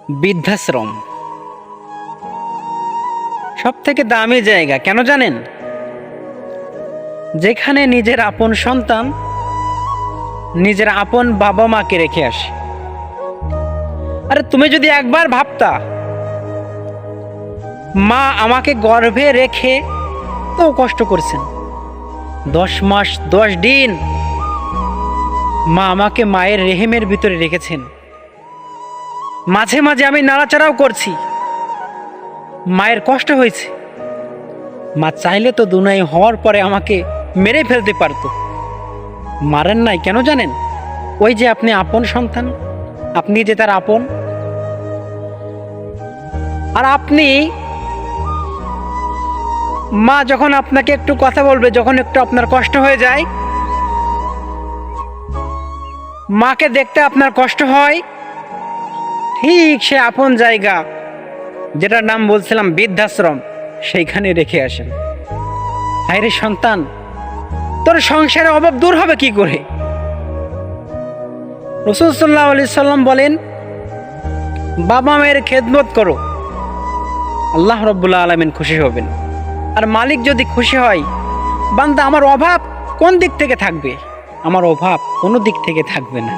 বৃদ্ধাশ্রম সব থেকে দামি জায়গা কেন জানেন? যেখানে নিজের আপন সন্তান নিজের আপন বাবা মাকে রেখে আসে। আরে তুমি যদি একবার ভাবতা, মা আমাকে গর্ভে রেখে তো কষ্ট করছেন, 10 মাস 10 দিন মা আমাকে মায়ের রেহেমের ভিতরে রেখেছেন। মাঝে মাঝে আমি নাড়াচাড়াও করছি, মায়ের কষ্ট হয়েছে। মা চাইলে তো দুনাই হওয়ার পরে আমাকে মেরে ফেলতে পারতো, মারেন নাই কেন জানেন? ওই যে আপনি আপন সন্তান, আপনি যে তার আপন। আর আপনি, মা যখন আপনাকে একটু কথা বলবে, যখন একটু আপনার কষ্ট হয়ে যায়, মাকে দেখতে আপনার কষ্ট হয়, ঠিক সে আপন জায়গা যেটার নাম বলছিলাম বৃদ্ধাশ্রম, সেইখানে রেখে আসেন। হায়রে সন্তান, তোর সংসারে অভাব দূর হবে কি করে? রাসূল সাল্লাল্লাহু আলাইহি সাল্লাম বলেন, বাবা মায়ের খেদমত করো, আল্লাহ রাব্বুল আলামিন খুশি হবেন। আর মালিক যদি খুশি হয়, বান্দা আমার অভাব কোন দিক থেকে থাকবে? আমার অভাব কোনো দিক থেকে থাকবে না।